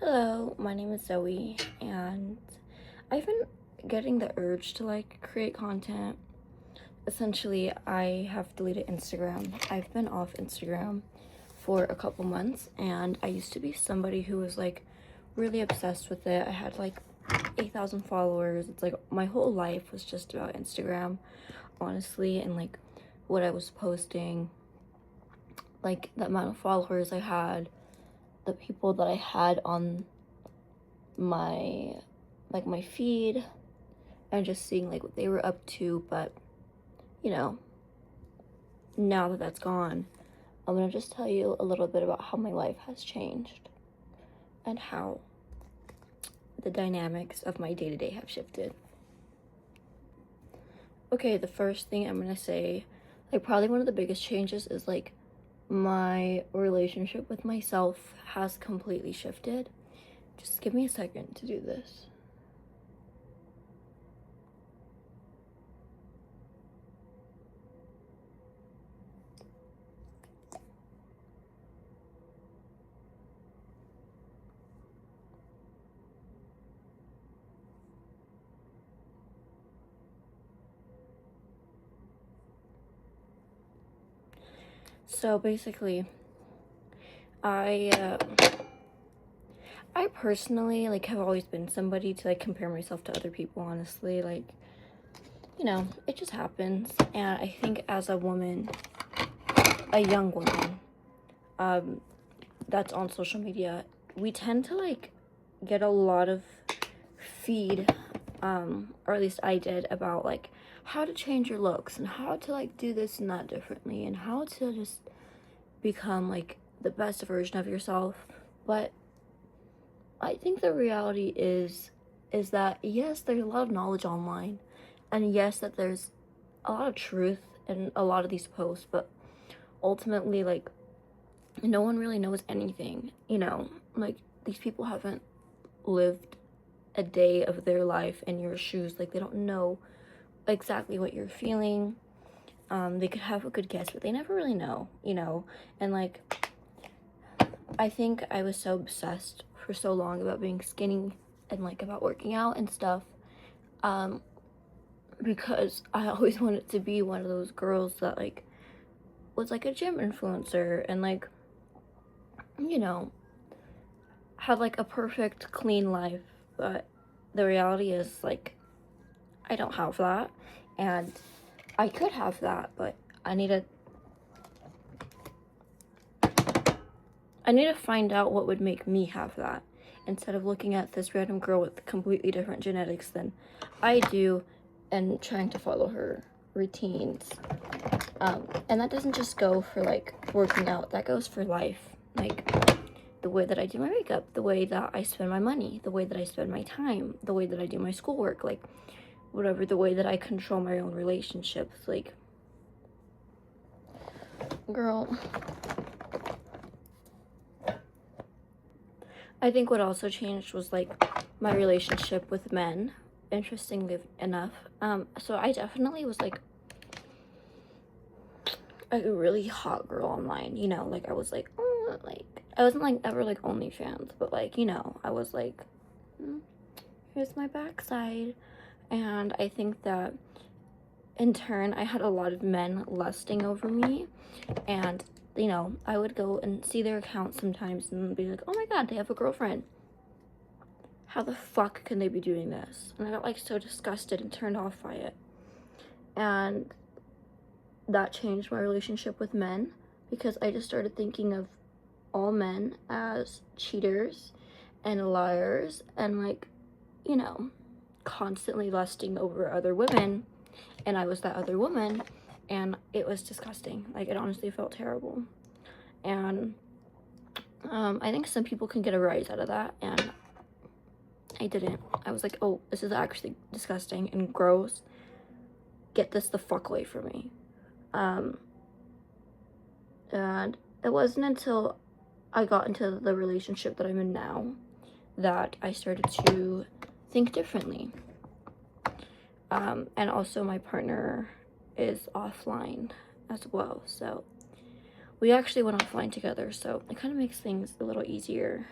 Hello, my name is Zoe, and I've been getting the urge to create content. Essentially, I have deleted Instagram. I've been off Instagram for a couple months, and I used to be somebody who was really obsessed with it. I had 8,000 followers. It's like my whole life was just about Instagram, honestly, and what I was posting, the amount of followers I had, the people that I had on my my feed, and just seeing what they were up to. But you know, now that that's gone, I'm gonna just tell you a little bit about how my life has changed and how the dynamics of my day-to-day have shifted. Okay, the first thing I'm gonna say, probably one of the biggest changes is my relationship with myself has completely shifted. Just give me a second to do this. So basically, I I personally have always been somebody to compare myself to other people, honestly. It just happens. And I think as a woman, a young woman, that's on social media, we tend to get a lot of feed, or at least I did, about how to change your looks and how to do this and that differently and how to just become the best version of yourself. But I think the reality is that yes, there's a lot of knowledge online, and yes, that there's a lot of truth in a lot of these posts, but ultimately no one really knows anything. These people haven't lived a day of their life in your shoes. They don't know exactly what you're feeling. They could have a good guess, but they never really know, and I think I was so obsessed for so long about being skinny and about working out and stuff, because I always wanted to be one of those girls that was a gym influencer and had a perfect clean life. But the reality is I don't have that, and I could have that, but I need to find out what would make me have that, instead of looking at this random girl with completely different genetics than I do and trying to follow her routines. And that doesn't just go for working out, that goes for life. The way that I do my makeup, the way that I spend my money, the way that I spend my time, the way that I do my schoolwork, whatever, the way that I control my own relationships. Girl, I think what also changed was my relationship with men, interestingly enough. So I definitely was a really hot girl online, I was I wasn't ever OnlyFans, but I was here's my backside. And I think that in turn I had a lot of men lusting over me, and I would go and see their account sometimes and be like, oh my god, they have a girlfriend, how the fuck can they be doing this? And I got so disgusted and turned off by it. And that changed my relationship with men, because I just started thinking of all men as cheaters and liars and constantly lusting over other women, and I was that other woman, and it was disgusting. It honestly felt terrible. And I think some people can get a rise out of that, and I didn't. I was like, oh, this is actually disgusting and gross, get this the fuck away from me. And it wasn't until I got into the relationship that I'm in now that I started to think differently. And also my partner is offline as well, so we actually went offline together, so it kind of makes things a little easier.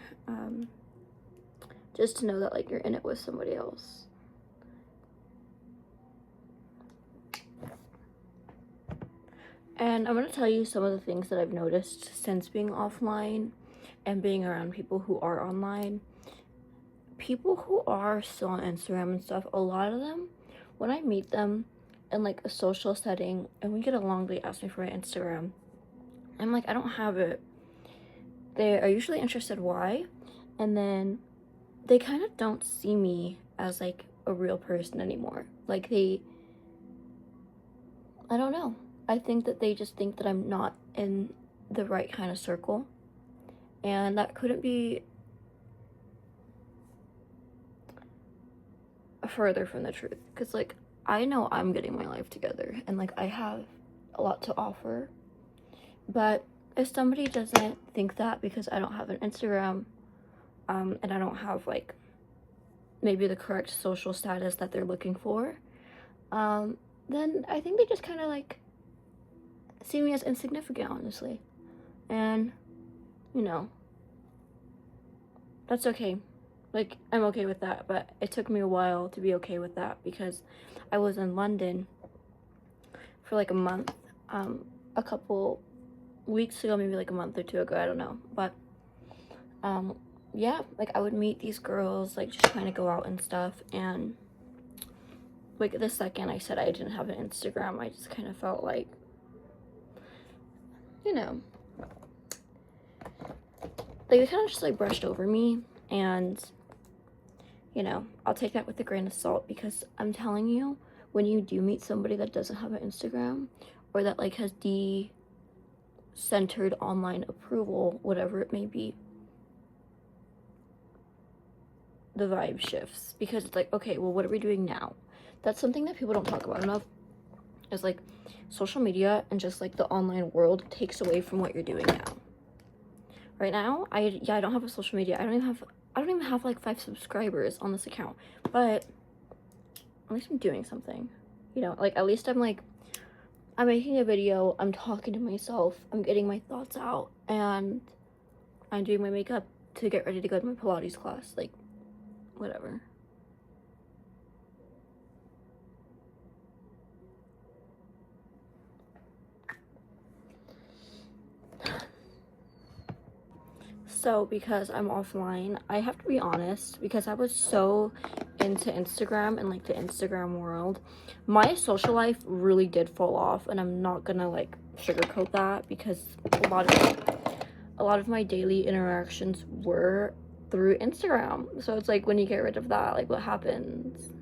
just to know that like you're in it with somebody else. And I'm going to tell you some of the things that I've noticed since being offline and being around people who are online. People who are still on Instagram and stuff, a lot of them, when I meet them in like a social setting and we get along, they ask me for my Instagram. I'm like, I don't have it. They are usually interested why, and then they kind of don't see me as like a real person anymore. Like I don't know. I think that they just think that I'm not in the right kind of circle. And that couldn't be further from the truth. Because, like, I know I'm getting my life together. And, like, I have a lot to offer. But if somebody doesn't think that because I don't have an Instagram, and I don't have, like, maybe the correct social status that they're looking for, then I think they just kind of, like, see me as insignificant, honestly. And, you know, that's okay. Like, I'm okay with that, but it took me a while to be okay with that because I was in London for like a month, a couple weeks ago, maybe like a month or two ago, I don't know. But, yeah, like I would meet these girls, like just trying to go out and stuff. And like the second I said I didn't have an Instagram, I just kind of felt like, you know, they kind of just like brushed over me. And, you know, I'll take that with a grain of salt because I'm telling you, when you do meet somebody that doesn't have an Instagram or that like has centered online approval, whatever it may be, the vibe shifts because it's like, okay, well, what are we doing now? That's something that people don't talk about enough, is like social media and just like the online world takes away from what you're doing now. Right now, I don't have a social media. I don't even have like 5 subscribers on this account, but at least I'm doing something, you know, like at least I'm making a video, I'm talking to myself, I'm getting my thoughts out, and I'm doing my makeup to get ready to go to my Pilates class, like, whatever. So, because I'm offline, I have to be honest, because I was so into Instagram and like the Instagram world, my social life really did fall off, and I'm not gonna like sugarcoat that because a lot of my daily interactions were through Instagram. So it's like when you get rid of that, like what happens?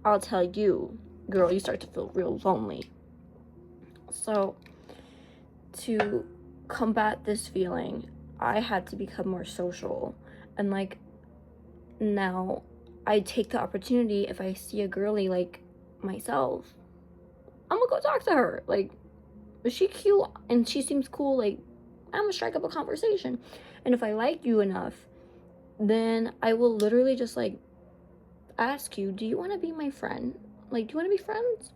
I'll tell you, girl, you start to feel real lonely. So to combat this feeling, I had to become more social. And like now I take the opportunity, if I see a girly like myself, I'm gonna go talk to her. Like, is she cute and she seems cool, like I'm gonna strike up a conversation. And if I like you enough, then I will literally just like ask you, do you want to be my friend? Like, do you want to be friends?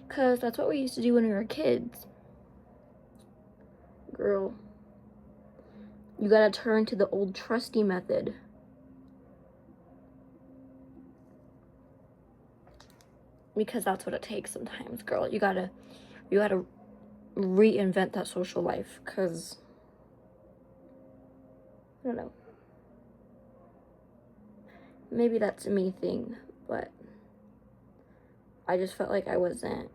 Because that's what we used to do when we were kids. Girl, you gotta turn to the old trusty method. Because that's what it takes sometimes, girl. You gotta reinvent that social life, because I don't know, maybe that's a me thing, but I just felt like I wasn't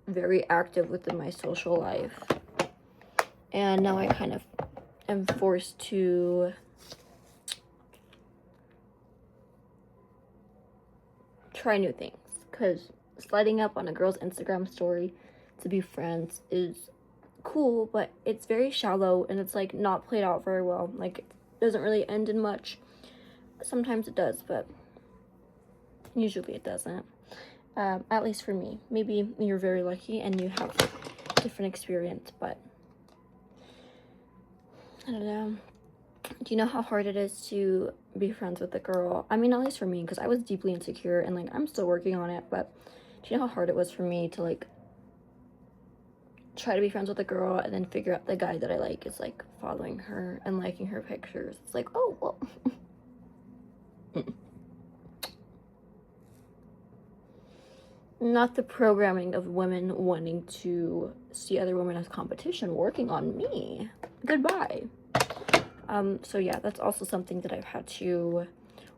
very active within my social life, and now I kind of am forced to try new things, because sliding up on a girl's Instagram story to be friends is cool, but it's very shallow and it's like not played out very well. Like, it doesn't really end in much. Sometimes it does, but usually it doesn't. At least for me. Maybe you're very lucky and you have different experience, but I don't know. Do you know how hard it is to be friends with a girl? I mean, at least for me, because I was deeply insecure and like I'm still working on it, but do you know how hard it was for me to like try to be friends with a girl and then figure out the guy that I like is like following her and liking her pictures. It's like, oh, well. Not the programming of women wanting to see other women as competition working on me. Goodbye. So yeah, that's also something that I've had to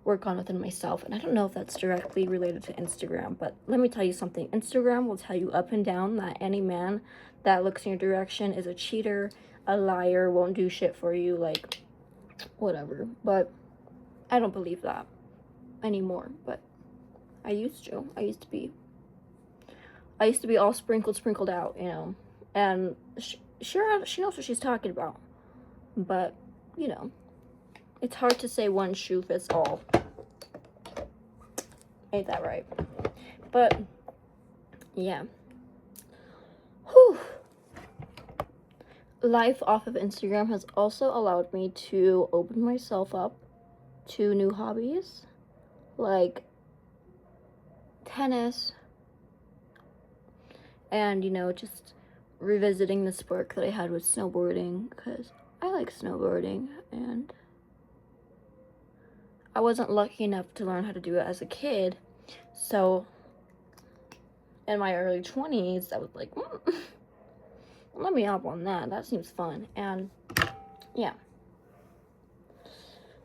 work on within myself. And I don't know if that's directly related to Instagram, but let me tell you something. Instagram will tell you up and down that any man that looks in your direction is a cheater, a liar, won't do shit for you, like, whatever. But I don't believe that anymore, but I used to. I used to be all sprinkled out, you know. And she knows what she's talking about. But, you know, it's hard to say one shoe fits all. Ain't that right? But, yeah. Whew. Life off of Instagram has also allowed me to open myself up to new hobbies, like tennis, and, you know, just revisiting the spark that I had with snowboarding, because I like snowboarding, and I wasn't lucky enough to learn how to do it as a kid, so in my early 20s, I was like, let me hop on that seems fun. And yeah,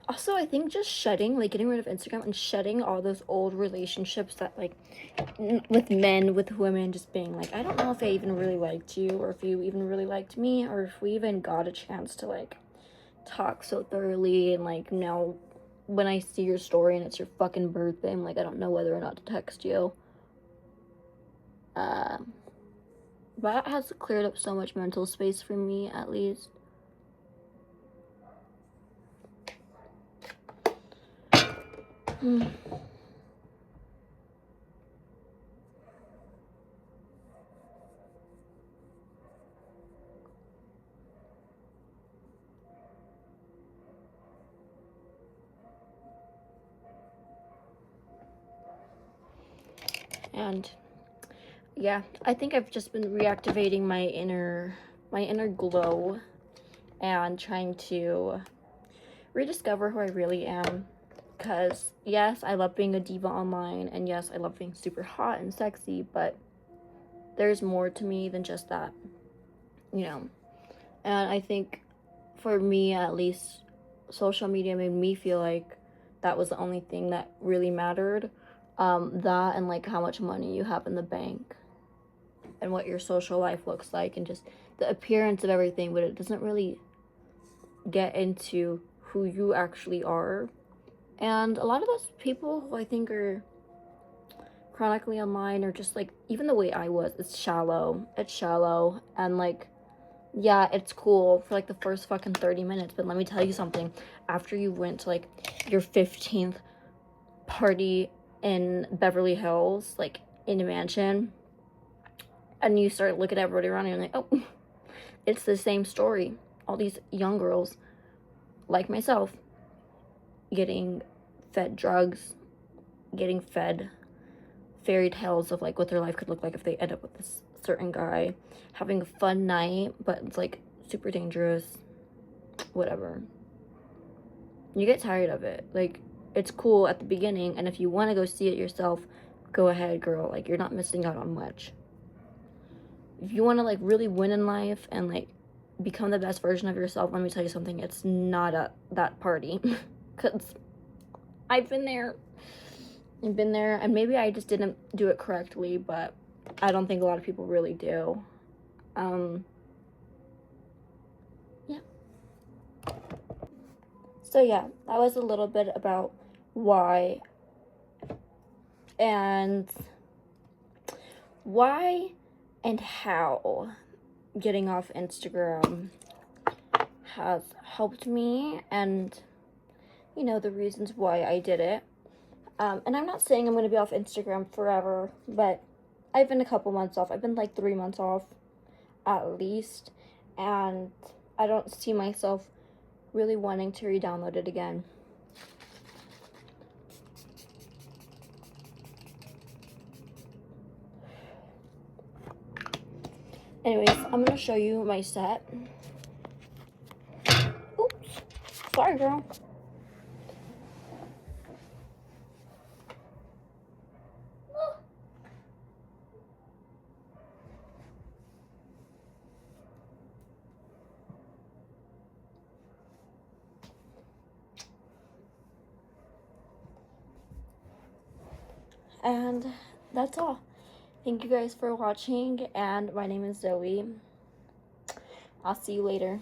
also I think just shedding, like getting rid of Instagram and shedding all those old relationships that, like, with men, with women, just being like, I don't know if I even really liked you, or if you even really liked me, or if we even got a chance to, like, talk so thoroughly. And, like, now when I see your story and it's your fucking birthday, I'm like, I don't know whether or not to text you. That has cleared up so much mental space for me, at least. And yeah, I think I've just been reactivating my inner glow and trying to rediscover who I really am. Because yes, I love being a diva online, and yes, I love being super hot and sexy, but there's more to me than just that, you know. And I think for me, at least, social media made me feel like that was the only thing that really mattered. That and, like, how much money you have in the bank and what your social life looks like and just the appearance of everything, but it doesn't really get into who you actually are. And a lot of those people who I think are chronically online are just, like, even the way I was, it's shallow, and, like, yeah, it's cool for, like, the first fucking 30 minutes, but let me tell you something. After you went to, like, your 15th party in Beverly Hills, like, in a mansion, and you start looking at everybody around you and you're like, oh, it's the same story. All these young girls, like myself, getting fed drugs, getting fed fairy tales of, like, what their life could look like if they end up with this certain guy, having a fun night, but it's, like, super dangerous, whatever. You get tired of it. Like, it's cool at the beginning, and if you want to go see it yourself, go ahead, girl. Like, you're not missing out on much. If you want to, like, really win in life and, like, become the best version of yourself, let me tell you something, it's not at that party. Because I've been there, and maybe I just didn't do it correctly, but I don't think a lot of people really do. Yeah. So yeah, that was a little bit about why and how getting off Instagram has helped me, and, you know, the reasons why I did it. And I'm not saying I'm going to be off Instagram forever, but I've been a couple months off. I've been like 3 months off at least, and I don't see myself really wanting to re-download it again. Anyways, I'm gonna show you my set. Oops. Sorry, girl. And that's all. Thank you guys for watching, and my name is Zoe. I'll see you later.